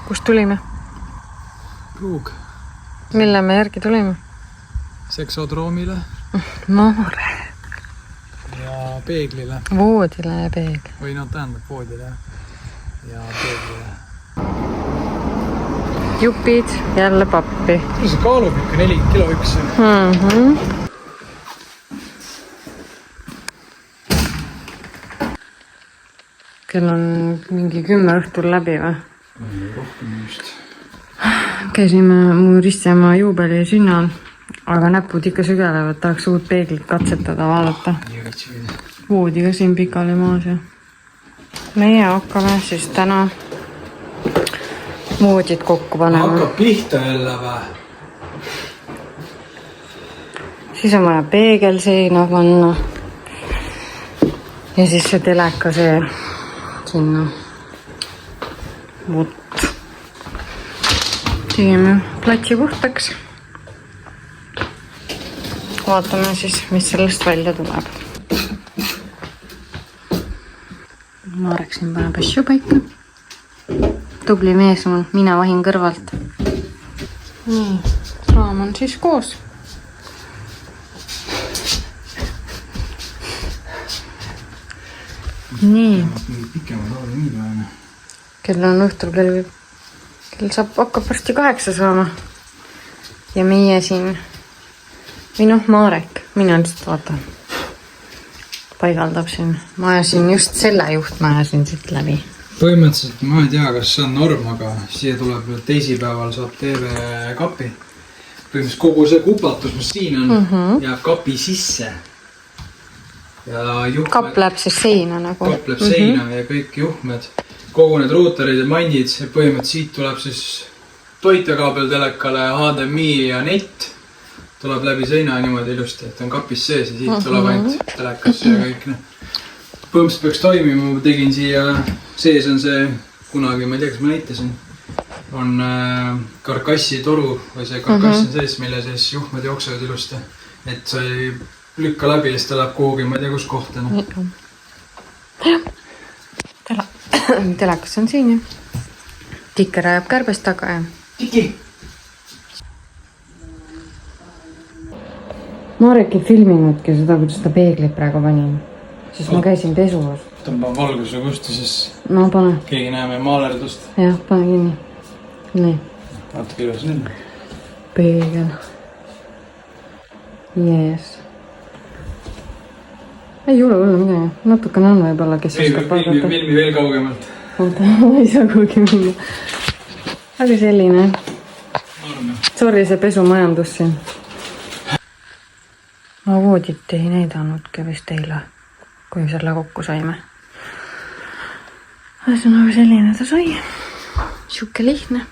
Kust tulime? Pruug. Mille me järgi tulime? Seksodroomile. Noore. Ja peeglile. Voodile ja peegli. Või tähendab voodile ja peeglile. Jupid jälle pappi. See kaalub ikka 4 kilo üks. Kell on mingi 10 õhtul läbi või? Rohkem just. Käisime mu ristjama juubeli sünnal, aga näpud ikka sügelevad, tahaks uut peeglit katsetada, vaadata. Voodiga siin pikali maas ja meie hakkame siis täna voodid kokku panema. Hakkab pihta jälle või? Siis on vaja peegel seina panna ja siis see teleka see sinna. Vot. Tegime platsi puhtaks. Vaatame siis, mis sellest välja tuleb. Marek siin paneb asju paika. Tubli mees mul, mina vahin kõrvalt. Nii, raam on siis koos. Nii. Kell on õhtul, kell hakkab varsti 8 saama. Ja meie siin, või Marek, mina lihtsalt vaatan. Paigaldab siin. Ma ajasin just selle juhtme ajasin siit läbi. Põhimõtteliselt ma ei tea, kas see on norm, aga siia tuleb teisipäeval saab TV-kapi. Põhimõtteliselt kogu see kuplatus, mis siin on, jääb kapi sisse. Kapp läheb siis seina nagu. Kapp läheb seina ja kõik juhmed. Kogu need ruuterid ja mandid, põhimõtteliselt siit tuleb siis toitekaabel telekale, HDMI ja net. Tuleb läbi seina niimoodi ilusti, et on kapis sees ja siit tuleb ainult telekasse ja kõik. Põhimõtteliselt peaks toimima, ma tegin siia, sees on see, kunagi, ma ei tea, kas ma näitasin, on karkassi toru või see karkass on sees, mille sees juhmed jooksevad ilusti. Et sa ei lükka läbi ja siis ta läheb kuhugi, ma ei tea, kus kohtena. Telekas on siin ja Tikker ajab kärbest taga ja Tiki! Marek ei filminudki seda, kuidas ta peeglit praegu panin. Siis ma käisin pesuas. Tõmban valguse kustu, siis no, pane. Keegi näeme maalerdust. Jah, pane kinni. Nii. Vaata ilus nii. Peegel. Jees. Ei ole hullu midagi. Natukene on võib-olla, kes oskab paigata. Filmi veel kaugemalt. Oota, ma ei saa kuhugi minna. Aga selline. Sorry, see pesumajandus siin. Ma voodit ei näidanudki vist teile, kui selle kokku saime. Ühesõnaga selline ta sai. Siuke lihtne.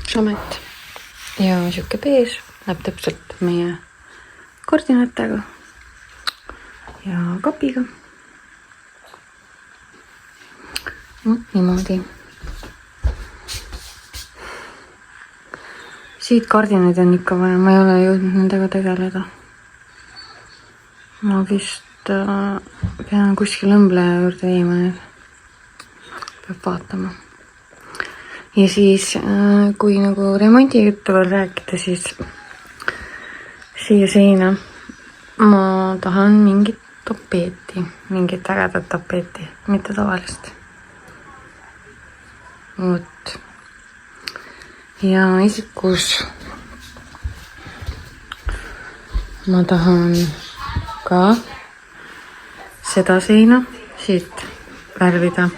Samet. Ja siuke bees. Läheb täpselt meie koordinaatega. Ja kapiga. Niimoodi. Siit kardinaid on ikka vaja. Ma ei ole jõudnud nendega tegeleda. Ma vist pean kuskil õmbleja juurde viima need. Peab vaatama. Ja siis, kui nagu remondi juttu veel rääkida, siis siia seina ma tahan mingit tapeeti, mingit ägedat tapeeti, mitte tavalist. Vot. Ja isikus ma tahan ka seda seina siit värvida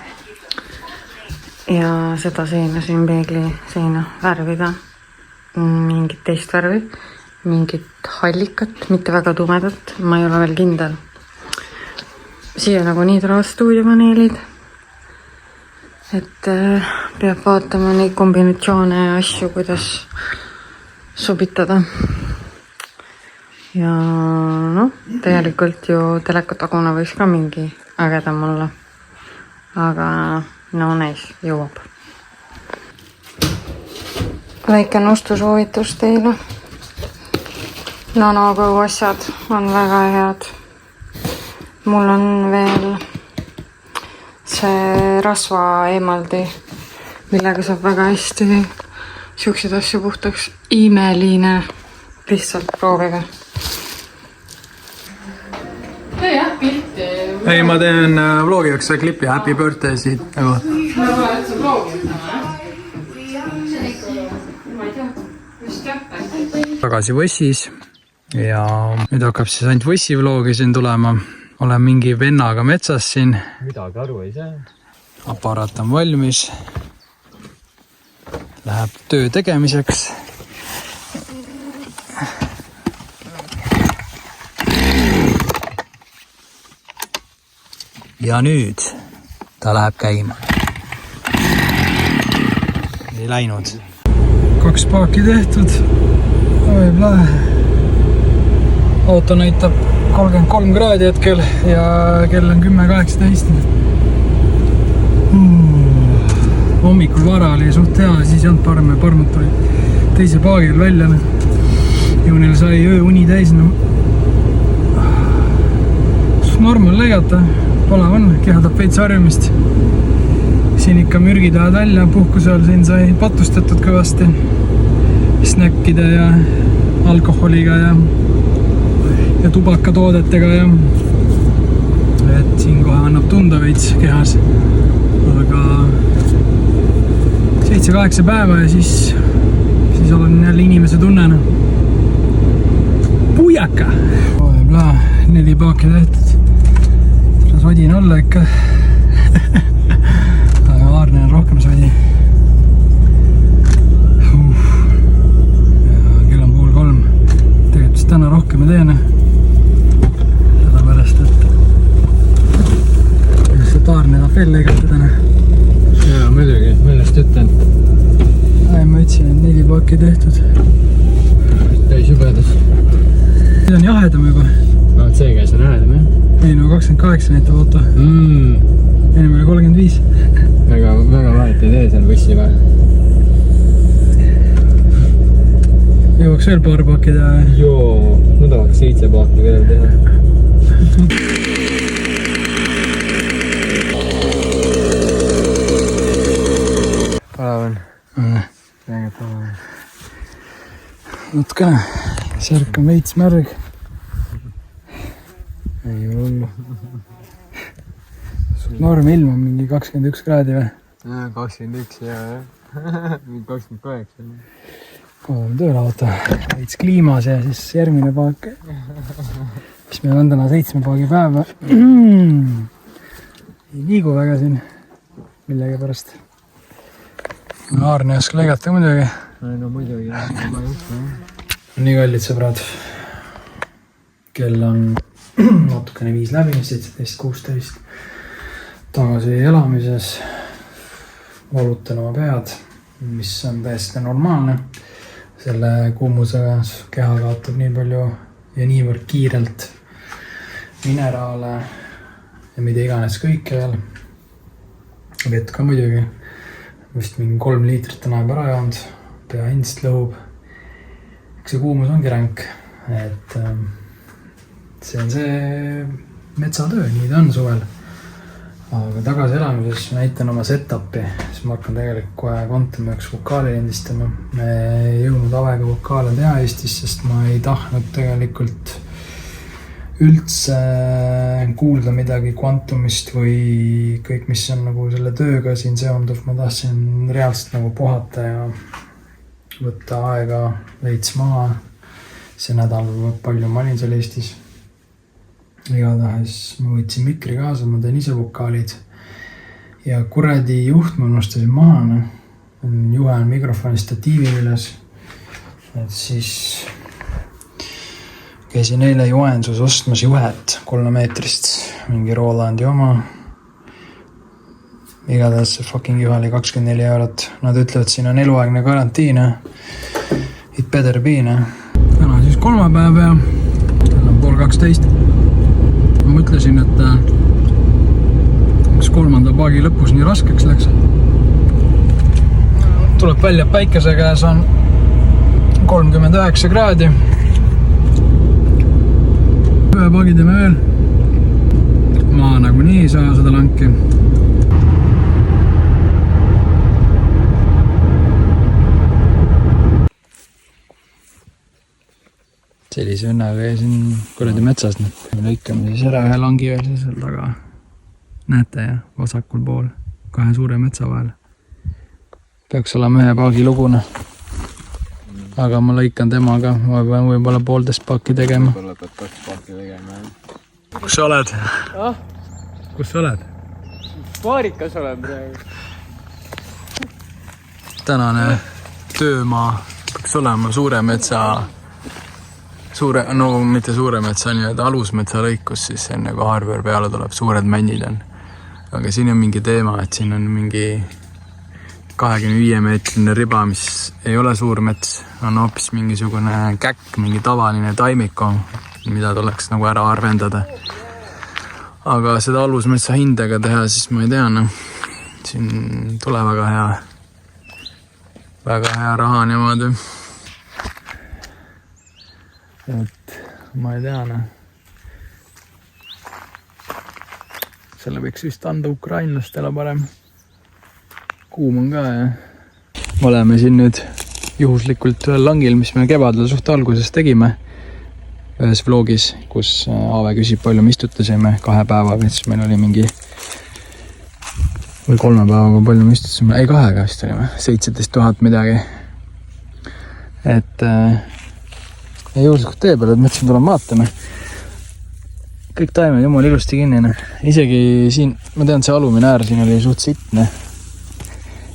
ja seda seina siin peegli seina värvida mingit teist värvi, mingit hallikat, mitte väga tumedat, ma ei ole veel kindel. Siia nagu nii tulevad stuudiopaneelid, et peab vaatama neid kombinatsioone ja asju, kuidas sobitada. Ja noh, tegelikult ju telekataguna võiks ka mingi ägedam olla. Aga no näis, jõuab. Väike nõustusoovitus teile. Nanogõu asjad on väga head. mul on veel see rasva eemaldi, millega saab väga hästi siukseid asju puhtaks. Imeline. Lihtsalt proovige. Jah, pilti. Ei, ma teen vlogi üks klipi Happy Birthday siit. Ma olen üldse vlogi ütlema. Ma ei tea, mis teab. Tagasi Võssis ja nüüd hakkab siis ainult Võssi vlogi siin tulema. Olen mingi vennaga metsas siin. Midagi aru ei saa. Aparaat on valmis. Läheb töö tegemiseks. Ja nüüd ta läheb käima. Ei läinud. 2 paaki tehtud. Auto näitab 33 kraadi hetkel ja kell on 10.18. Hommikul vara oli suht hea, siis ei olnud parem ja parmud tuli teise paagil välja. Juunil sai ööuni täis. Normal lõigata. Palav on, kehadab veits harjumist. Siin ikka mürgid lähevad välja, puhkusel siin sai patustatud kõvasti. Snäkkide ja alkoholiga ja tubakatoodetega ja et siin kohe annab tunda veits kehas. Aga 7-8 päeva ja siis olen jälle inimese tunnena. Pujaka! 4 paaki tehtud. Sodin olla ikka. Aga Aarne on rohkem sodi. Ja kell on 2:30. Tegelikult siis täna rohkem ei teene. Sellepärast, et Aarne tahab veel lõigata täna. Jaa, muidugi. Millest ütlen? Ma ütlesin, et 4 paaki tehtud. Täis jubedas. Nüüd on jahedam juba. No, see käis on jahedam, jah? Ei, no 28 näitab auto. Enim oli 35. Väga vahet ei tee seal Võssi vahel. Jõuaks veel paar paaki teha. Joo, ma tahaks 7 paaki veel teha. Palav on. Väga palav on. Natukene. Särk on veits märg. Ei hullu. Norm ilm on mingi 21 kraadi või? 21 ja 28. Kohe on tööle auto. Veits kliimas ja siis järgmine paak. Mis meil on täna 7 paagi päeva. Ei liigu väga siin millegi pärast. Aarne ei oska lõigata muidugi. No muidugi. Nii kallid sõbrad. Kell on natukene 5 läbi, 17.16. Tagasi elamises. Valutan oma pead, mis on täiesti normaalne. Selle kuumusega keha kaotab nii palju ja niivõrd kiirelt mineraale ja mida iganes kõike veel. Vett ka muidugi. Vist mingi 3 liitrit on aeg ära joonud. Pea endist lõhub. Eks see kuumus ongi ränk. Et see on see metsatöö, nii ta on suvel. Aga tagasi elamises näitan oma setupi, siis ma hakkan tegelikult kohe kontama üks vokaali lindistama. Me ei jõudnud avega vokaale teha Eestis, sest ma ei tahtnud tegelikult üldse kuulda midagi kvantumist või kõik, mis on nagu selle tööga siin seonduv. Ma tahtsin reaalselt nagu puhata ja võtta aega veits maha. See nädal palju ma olin seal Eestis. Igatahes ma võtsin mikri kaasa, ma teen ise vokaalid. Ja kuradi juht ma unustasin maha. Juhe on mikrofoni statiivi üles. Et siis käisin eile Joensus ostmas juhet 3 meetrist. Mingi Rolandi oma. Igatahes see fucking juhe oli 24 €. Nad ütlevad, siin on eluaegne karantiine. It better be, ne? Täna siis kolmapäev ja kell on 11:30. Ma mõtlesin, et kas 3. paagi lõpus nii raskeks läks. Tuleb välja, päikese käes on 39 kraadi. Ühe paagi teeme veel. saa seda lanki. Sellise õnnaga käisin kuradi metsas nüüd. Lõikame siis ära ühe langi veel seal taga. Näete ja vasakul pool 2 suure metsa vahel. Peaks olema 1 paagi lugune. Aga ma lõikan temaga, ma pean võib-olla 1,5 paaki tegema. Võib-olla pead 2 paaki tegema. Kus sa oled? Kus sa oled? Paarikas olen praegu. Tänane töömaa peaks olema suure metsa, no mitte suure metsa, nii-öelda alusmetsa lõikus, siis enne kui haarpöör peale tuleb, suured männid on. Aga siin on mingi teema, et siin on mingi 25-meetrine riba, mis ei ole suur mets, on hoopis mingisugune käkk, mingi tavaline taimiko, mida tuleks nagu ära arvendada. Aga seda alusmetsa hindega teha, siis ma ei tea, no. Siin tule väga hea raha niimoodi. Et ma ei tea, no. Selle võiks vist anda ukrainlastele parem. Kuum on ka ja oleme siin nüüd juhuslikult ühel langil, mis me kevadel suht alguses tegime. Ühes vlogis, kus Aave küsib, palju me istutasime 2 päevaga, siis meil oli mingi või 3 päevaga palju me istutasime, ei 2 vist olime, 17 000 midagi. Et ja juhuslikult tee peale, et mõtlesin tulema vaatame. Kõik taimed jumal ilusti kinni. Isegi siin, ma tean, see alumine äär siin oli suht sitne.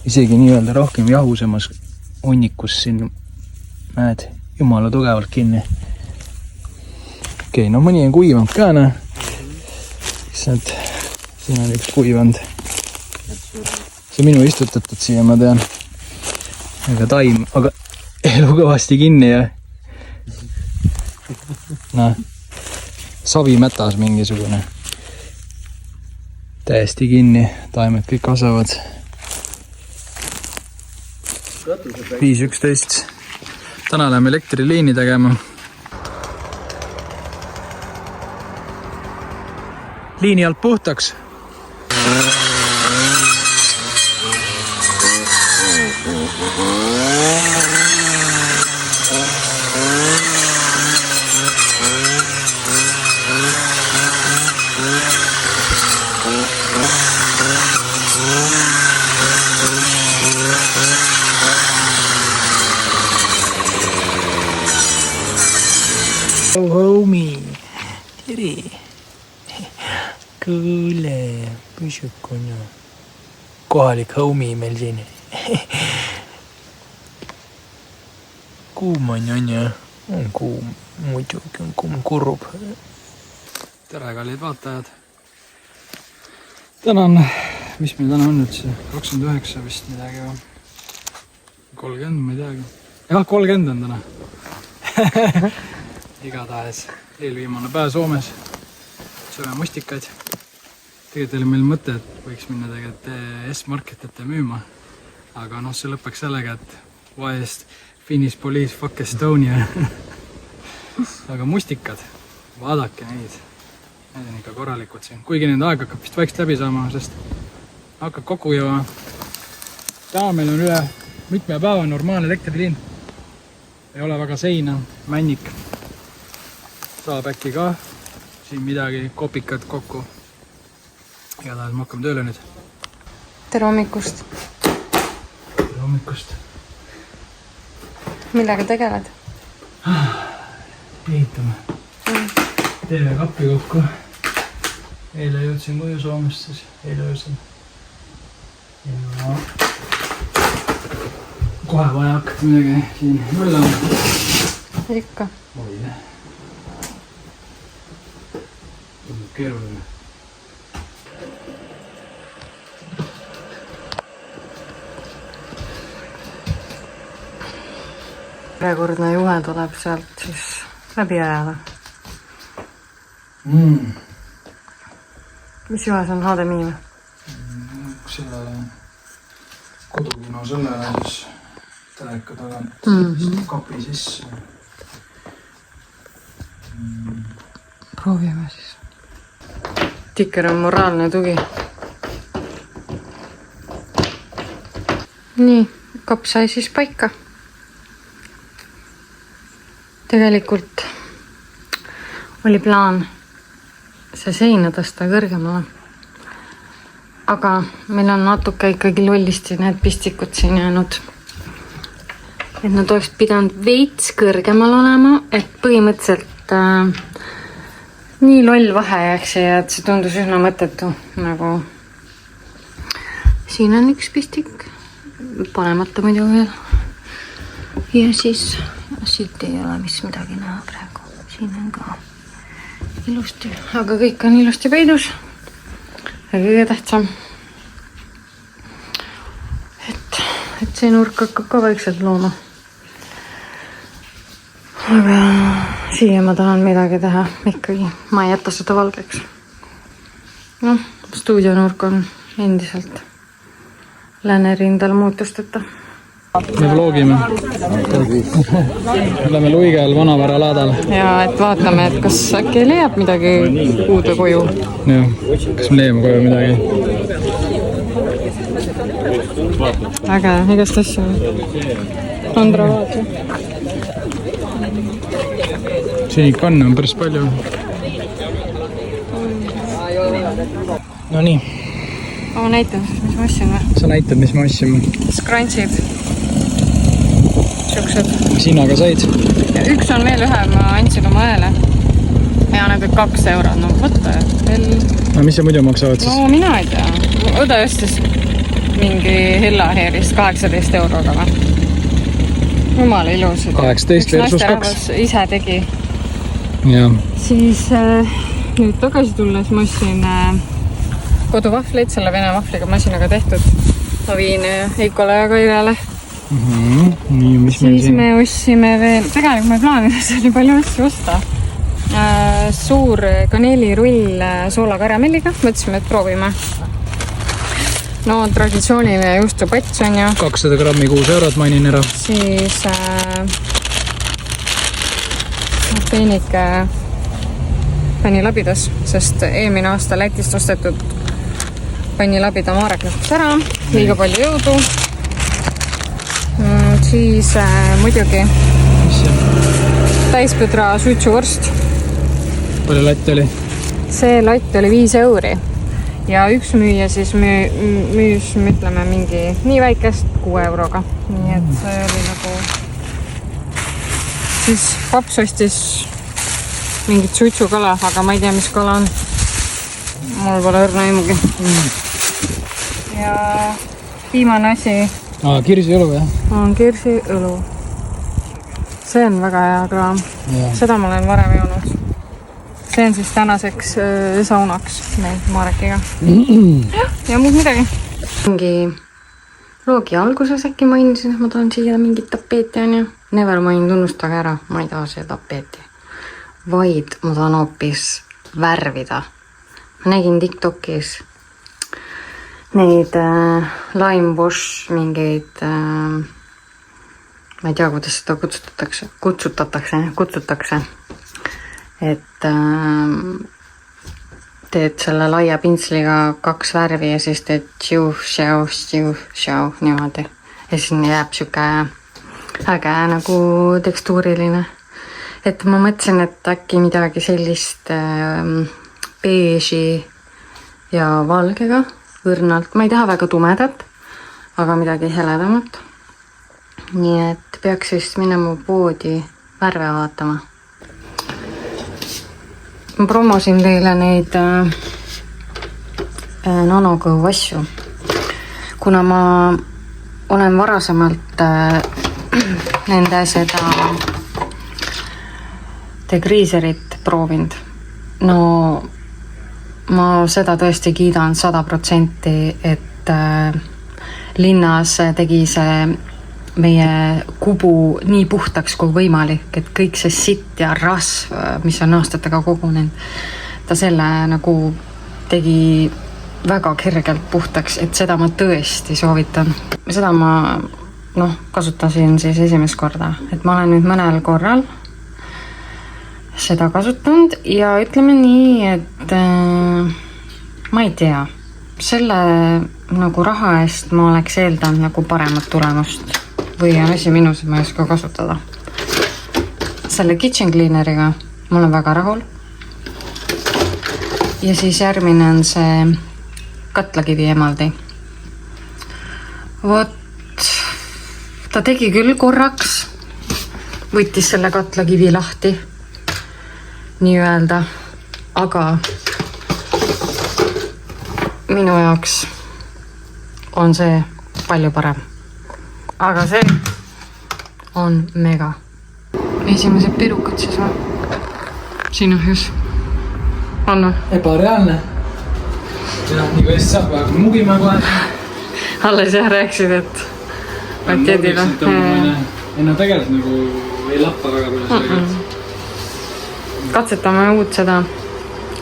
Isegi nii-öelda rohkem jahusemas hunnikus siin näed jumala tugevalt kinni. Okei, no mõni on kuivanud ka, no. Siin on üks kuivanud. See minu istutatud siia, ma tean. Aga taim, aga elu kõvasti kinni ja noh, savimätas mingisugune. Täiesti kinni, taimed kõik kasvavad. 5.11. Täna läheme elektriliini tegema. Liini alt puhtaks. Oh, homie. Tere. Kuule, püsukonna. Kohalik homie meil siin. Kuum on ja. On kuum. Muidugi on kuum kurub. Tere, kallid vaatajad. Tänan, mis meil täna on nüüd see? 29 vist midagi või? 30, ma ei teagi. Jah, 30 on täna. Igatahes eelviimane päev Soomes. Sööme mustikaid. Tegelikult oli meil mõte, et võiks minna tegelikult S-marketite müüma. Aga noh, see lõpeks sellega, et why is Finnish police fuck Estonia. Aga mustikad, vaadake neid. Need on ikka korralikud siin. Kuigi nende aeg hakkab vist vaikselt läbi saama, sest hakkab kokku jõua. Täna meil on üle mitme päeva normaalne elektriliin. Ei ole väga seina, männik. Saab äkki ka siin midagi kopikad kokku. Igatahes ma hakkame tööle nüüd. Tere hommikust. Tere hommikust. Millega tegeled? Ehitame. Teeme kappi kokku. Eile jõudsin koju Soomest siis. Eile jõudsin. Ja kohe vaja hakata midagi siin möllama. Ikka. Oile. Tundub keeruline. Ühekordne juhe tuleb sealt siis läbi ajada. Mis juhes on HDMI? Selle kodukino sellele siis teleka tagant kapi sisse. Proovime siis. stikker on moraalne tugi. Nii, kapp sai siis paika. Tegelikult oli plaan see seina tõsta kõrgemale. Aga meil on natuke ikkagi lollisti need pistikud siin jäänud. Et nad oleks pidanud veits kõrgemal olema, et põhimõtteliselt nii loll vahe jääks ja et see tundus üsna mõttetu. Nagu siin on üks pistik, panemata muidu veel. Ja siis siit ei ole mis midagi näha praegu. Siin on ka ilusti, aga kõik on ilusti peidus. Ja kõige tähtsam, et see nurk hakkab ka vaikselt looma. Aga siia ma tahan midagi teha ikkagi. Ma ei jätta seda valgeks. No, stuudionurk on endiselt läänerindel muutusteta. Me vlogime. Oleme Luigel Vanavara laadal. Ja et vaatame, et kas äkki leiab midagi uude koju. Ja, kas me leiame koju midagi? Äge, igast asju. Andra, vaata. Siin kanne on päris palju. No nii. Ma näitan siis, mis ma ostsin või? Sa näitad, mis ma ostsin. Scrunchid. Siuksed. Sina ka said? Ja üks on veel ühe, ma andsin oma õele. Ja need olid 2 €. No võtta veel. No mis see muidu maksavad siis? No mina ei tea. Õde ostis mingi Hellaheerist 18 € või? Jumala ilus. 18 versus 2. Ise tegi. Ja. Siis nüüd tagasi tulles ma ostsin koduvahvleid, selle vene vahvliga masinaga tehtud. Ma viin Eikole ja Kairele. Nii, mis meil Siis siin? me ostsime veel, tegelikult me plaanides oli palju asju osta. Suur kaneelirull soolakaramelliga, mõtlesime, et proovime. No traditsiooniline juustupats on ju. 200 grammi 6 €, mainin ära. Siis peenike pannilabidas, sest eelmine aasta Lätist ostetud pannilabida Marek lõpuks ära, liiga palju jõudu. Siis muidugi täispõdra suitsuvorst. Palju latt oli? See latt oli 5 € ja üks müüja siis müüs, ütleme, mingi nii väikest 6 €-ga. Nii et see oli nagu... Siis paps ostis mingit suitsukala, aga ma ei tea, mis kala on. Mul pole õrna aimugi. Ja viimane asi Kirsiõlu või? on kirsiõlu. See on väga hea kraam. Ja. Seda ma olen varem joonud. See on siis tänaseks saunaks meil Marekiga. Ja muud midagi. Mingi loogi alguses äkki mainisin, et ma tahan siia mingit tapeeti on ju. Nevermind, unustage ära, ma ei taha siia tapeeti. Vaid ma tahan hoopis värvida. Ma nägin TikTokis neid lime wash mingeid, ma ei tea, kuidas seda kutsutatakse. Et teed selle laia pintsliga 2 värvi ja siis teed tšiu, niimoodi. Ja siis jääb siuke äge nagu tekstuuriline. Et ma mõtlesin, et äkki midagi sellist beeži ja valgega õrnalt. Ma ei taha väga tumedat, aga midagi heledamat. Nii et peaks vist minema poodi värve vaatama. Ma promosin teile neid nanokõu asju. Kuna ma olen varasemalt nende seda degreaserit proovinud. No ma seda tõesti kiidan 100%, et linnas tegi see meie kubu nii puhtaks kui võimalik, et kõik see sitt ja rasv, mis on aastatega kogunenud, ta selle nagu tegi väga kergelt puhtaks, et seda ma tõesti soovitan. Seda ma kasutasin siis esimest korda, et ma olen nüüd mõnel korral seda kasutanud ja ütleme nii, et ma ei tea, selle nagu raha eest ma oleks eeldanud nagu paremat tulemust või on asi minus, ma ei oska kasutada. Selle kitchen cleaneriga ma olen väga rahul. Ja siis järgmine on see katlakivi emaldi. Vot, ta tegi küll korraks, võttis selle katlakivi lahti, nii öelda, aga minu jaoks on see palju parem. Aga see on mega. Esimesed pirukad siis või? Siin ohjus. On või? Ebareaalne. Ja, nii kui eest saab, aga mugime kohe. Alles jah rääksid, et jedida. Ei no tegelikult nagu ei lappa väga palju. Katsetame uut seda.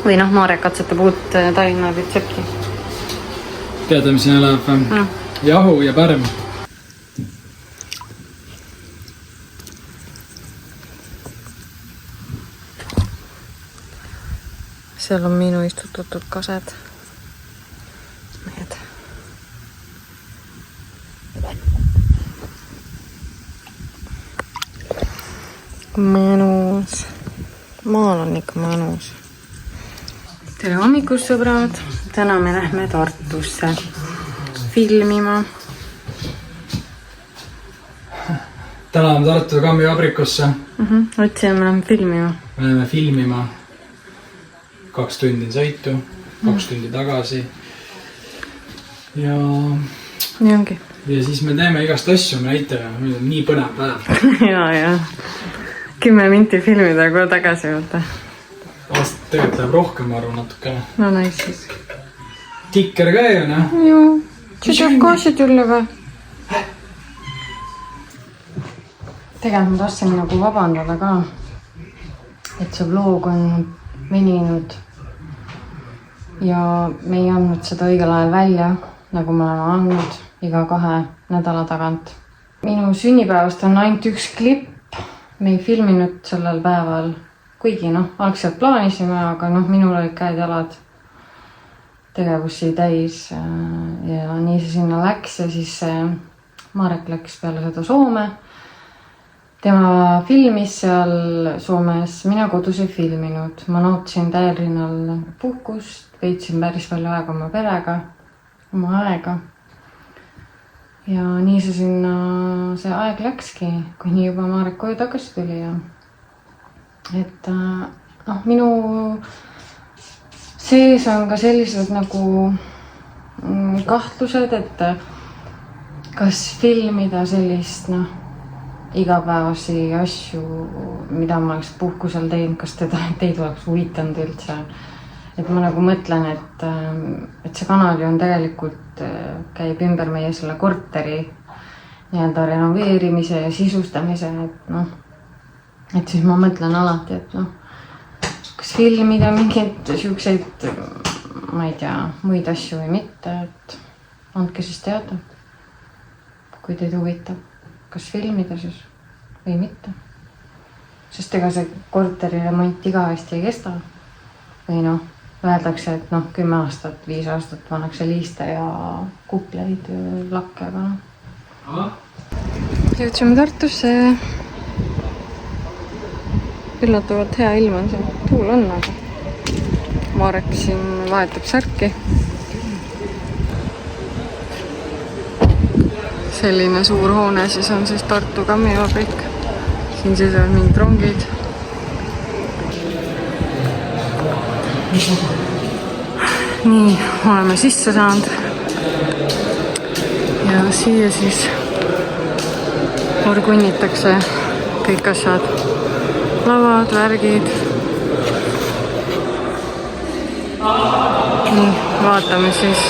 Või noh, Marek katsetab uut Tallinna retsepti. Teada, mis siin elab? Jahu ja pärm. Seal on minu istutatud kased. Need. Mõnus. Maal on ikka mõnus. Tere hommikust, sõbrad. Täna me lähme Tartusse filmima. Täna on Tartu Kammi vabrikusse. Otsime, me lähme filmima. Me läheme filmima. 2 tundi sõitu, 2 tundi tagasi. Ja... Nii ongi. Ja siis me teeme igast asju, me näitame. Meil on nii põnev päev. ja. 10 minti filmida, kui tagasi võtta. Aastat tegelikult läheb rohkem, ma arvan, natukene. No nice siis. Kikker ka ju, noh? Joo. Seda kaasi tulla või? Tegelikult ma tahtsin nagu vabandada ka, et see vlog on veninud ja me ei andnud seda õigel ajal välja, nagu me oleme andnud iga 2 nädala tagant. Minu sünnipäevast on ainult 1 klipp. Me ei filminud sellel päeval, kuigi noh, algselt plaanisime, aga noh, minul olid käed-jalad tegevusi täis ja nii see sinna läks ja siis Marek läks peale seda Soome. Tema filmis seal Soomes, mina kodus ei filminud. Ma nautisin täielinnal puhkust, veetsin päris palju aega oma perega, oma aega. Ja nii see sinna see aeg läkski, kuni juba Marek koju tagasi tuli. Ja et noh, minu sees on ka sellised nagu kahtlused, et kas filmida sellist noh, igapäevasi asju, mida ma oleks puhkusel teinud, kas teid oleks huvitanud üldse. Et ma nagu mõtlen, et see kanal on tegelikult käib ümber meie selle korteri nii-öelda renoveerimise ja sisustamise, et noh, et siis ma mõtlen alati, et noh, kas filmida mingeid siukseid, ma ei tea, muid asju või mitte, et andke siis teada, kui teid huvitab. Kas filmida siis või mitte. Sest ega see korteri remont igavesti ei kesta. Või noh, öeldakse, et noh, 10 aastat, 5 aastat pannakse liiste ja kupleid ja lakke, aga noh. Jõudsime Tartusse. Üllatavalt hea ilm on siin. Tuul on, aga Marek siin vahetab särki. Selline suur hoone siis on siis Tartu Kammi vabrik. Siin siis on mingid rongid. Nii, oleme sisse saanud. Ja siia siis orgunnitakse kõik asjad. Lavad, värgid. Nii, vaatame siis.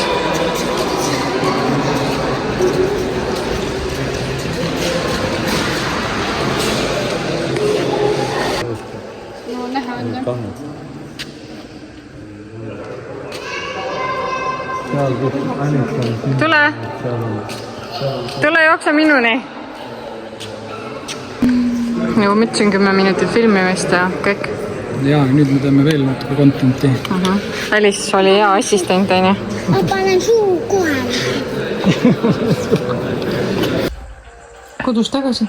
Tule jookse minuni. Nagu mõtlesin 10 minutit filmimist ja kõik. ja nüüd me teeme veel natuke content'i. Alice oli hea assistent, on ju? Ma panen suu kohale. Kodus tagasi?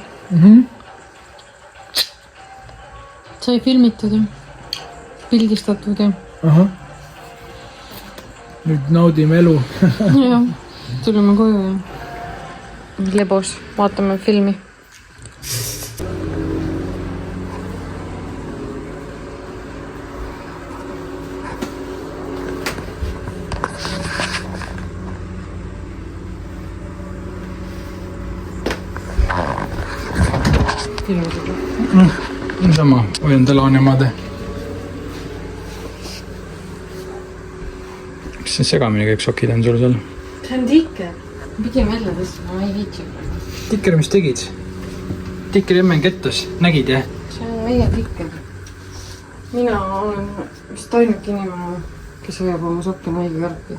Sai filmitud ja pildistatud ja... Aha. Nüüd naudime elu. jah, tulime koju ja lebos, vaatame filmi. Sama, hoian tala niimoodi. Kas see segamini kõik sokid on sul seal? See on tikker. Pidime jälle tõstma, ma ei viitsi. Tikker, mis tegid? Tikker emme kettas, nägid jah? See on meie tikker. Mina olen vist ainult inimene, kes hoiab oma sokki maigi karpi.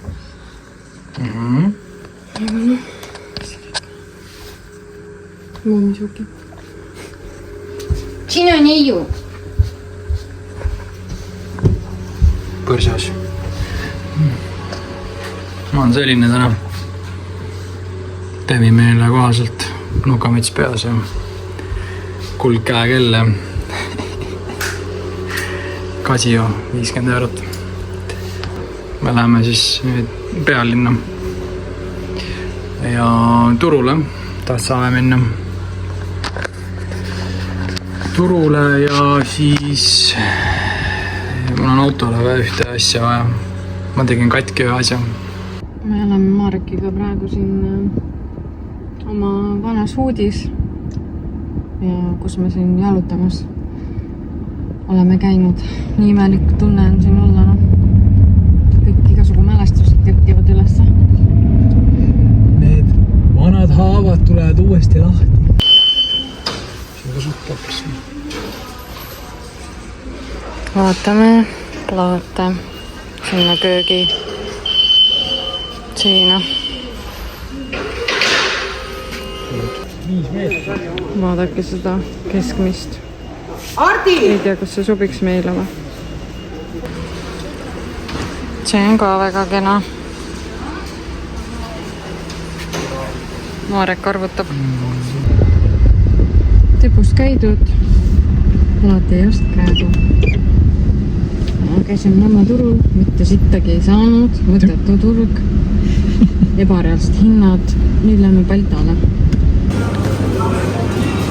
Muumi soki. Siin on Eiu. Põrsas. Ma on selline täna. Tevimeele kohaselt nukamits peas ja kuld käekell ja Casio 50 €. Me läheme siis pealinna ja turule tahtsame minna. Turule ja siis mul on autole ka ühte asja vaja. Ma tegin katki ühe asja. Me oleme Marekiga praegu siin oma vanas uudis ja kus me siin jalutamas oleme käinud. Nii imelik tunne on siin olla, kõik igasugu mälestused kerkivad ülesse. Need vanad haavad tulevad uuesti lahti. See on suht laps. Vaatame plaate sinna köögi siina. Vaadake seda keskmist. Ei tea, kas see sobiks meile või? See on ka väga kena. Marek arvutab. Tepust käidud. Plaati ei ost praegu. Käisime Nõmme turul, mitte sittagi ei saanud, mõttetu turg, ebareaalsed hinnad, nüüd lähme Baltale.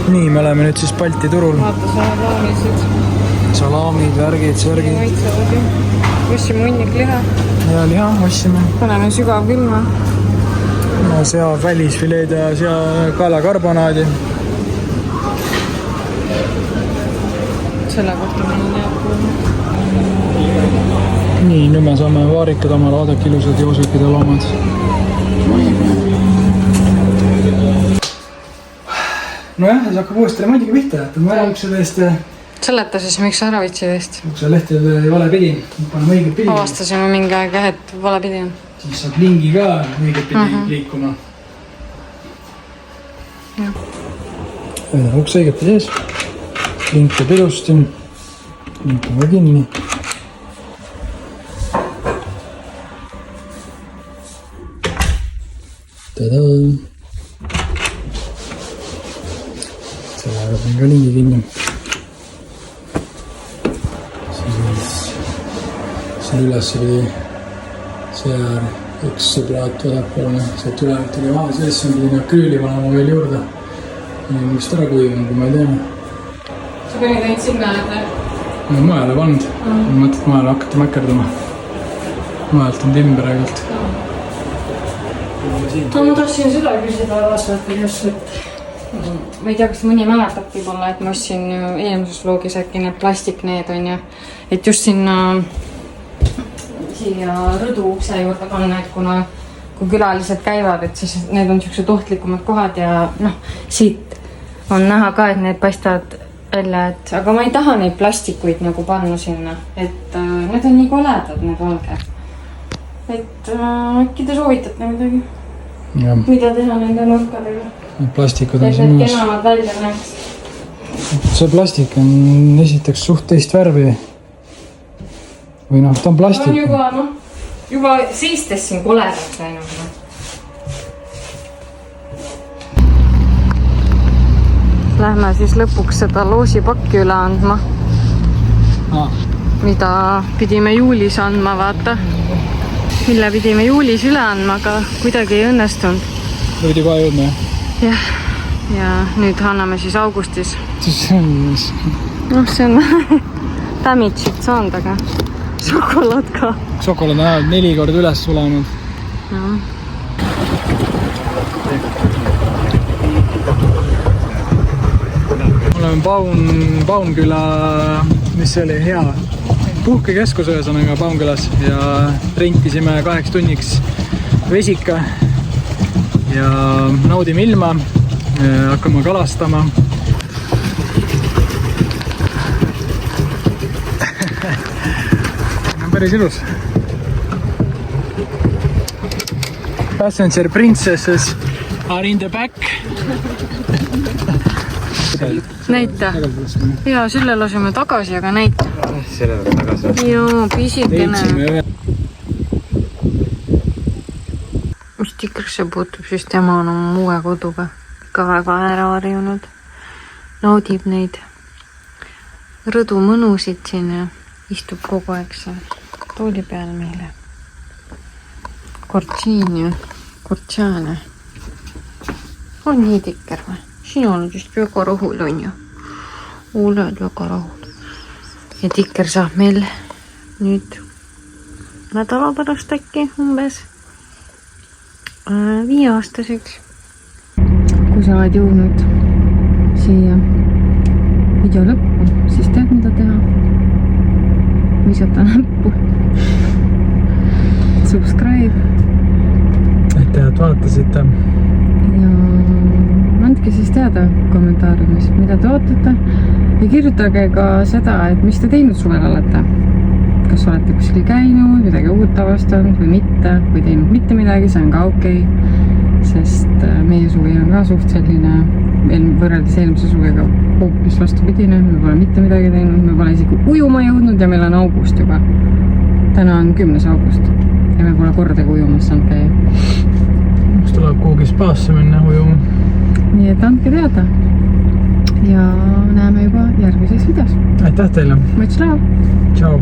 Nii, me oleme nüüd siis Balti turul. Vaata salaamised. Salaamid, värgid, särgid. Maitsevad ju. Võssime hunnik liha. Ja liha võssime. Paneme sügav külma. No, sea välisfileed ja sea kaelakarbonaadi. Selle kohta meil näeb kuulma. Nii, nüüd me saame vaarikad omale, vaadake ilusad joosukid ja loomad. Nojah, see hakkab uuesti remondiga pihta, et ma ära ukse teest. Seleta siis, miks sa ära vitsi teest? Ukse lehtede vale pidi, paneme õiget pidi. Avastasime mingi aeg jah, et vale pidi on. Siis saab lingi ka õiget pidi liikuma. Ukse õiget pidi ees. Link teeb ilusti. Link on ka kinni. Tada! Sellega on ka lingi kinni. Siis siin üles oli seal üks plaat vasakpoolne, see tulevalt oli maha sees, see pidi krüüli panema veel juurde. Nii vist ära kuivanud, kui ma ei tea. Sa panid ainult sinna, et... No mujale pannud. Mõtled mujale hakati mäkerdama. Mujalt on timber ainult. No ma tahtsin seda küsida aastat, et ma ei tea, kas mõni mäletab võib-olla, et ma ostsin eelmises vlogis äkki need plastikneed on ju, et just sinna siia rõdu ukse juurde panna, et kuna kui külalised käivad, et siis need on siuksed ohtlikumad kohad ja siit on näha ka, et need paistavad välja, et aga ma ei taha neid plastikuid nagu panna sinna, et need on nii koledad, need valged. Et äkki te soovitate midagi? Ja. Mida teha nende nurkadega? Plastikud on et siin need mõnes. kenamad välja näeks. See plastik on esiteks suht teist värvi või noh, ta on plastik. juba seistes siin koledaks läinud. Lähme siis lõpuks seda loosipakki üle andma, mida pidime juulis andma, vaata. Mille pidime juulis üle andma, aga kuidagi ei õnnestunud. Võidi kohe jõudma, jah? Jah, ja nüüd anname siis augustis. See on damage'it saanud, aga šokolaad ka. Šokolaad on 4 korda üles sulanud. Oleme Paunküla, mis see oli, hea puhkekeskus ühesõnaga Paunkülas ja rentisime 8 tunniks vesika ja naudime ilma, hakkame kalastama. Päris ilus. Passenger princesses are in the back. Näita. Jaa, selle lasime tagasi, aga näita. Selle tagasi. Joo, pisikene. Mis tikrisse puutub, siis tema on oma uue koduga ka väga ära harjunud. Naudib neid rõdu mõnusid siin ja istub kogu aeg seal tooli peal meile. Kortšaane. On nii tikker või? Sina oled just väga rahul, on ju? Oled väga rahul. Ja tikker saab meil nüüd nädala pärast äkki umbes 5-aastaseks. Kui sa oled jõudnud siia video lõppu, siis tead, mida teha? Visata näppu. Subscribe. Aitäh, et vaatasite. Ja andke siis teada kommentaariumis, mida te ootate. Ja kirjutage ka seda, et mis te teinud suvel olete. Kas olete kuskil käinud, midagi uut avastanud või mitte, või teinud mitte midagi, see on ka okei. Sest meie suvi on ka suht selline, võrreldes eelmise suviga hoopis vastupidine. Me pole mitte midagi teinud, me pole isegi ujuma jõudnud ja meil on august juba. Täna on 10. august ja me pole kordagi ujumas saanud käia. Kas tuleb kuhugi spaasse minna ujuma? Nii et andke teada ja näeme juba järgmises videos. Aitäh teile! Much love! Ciao!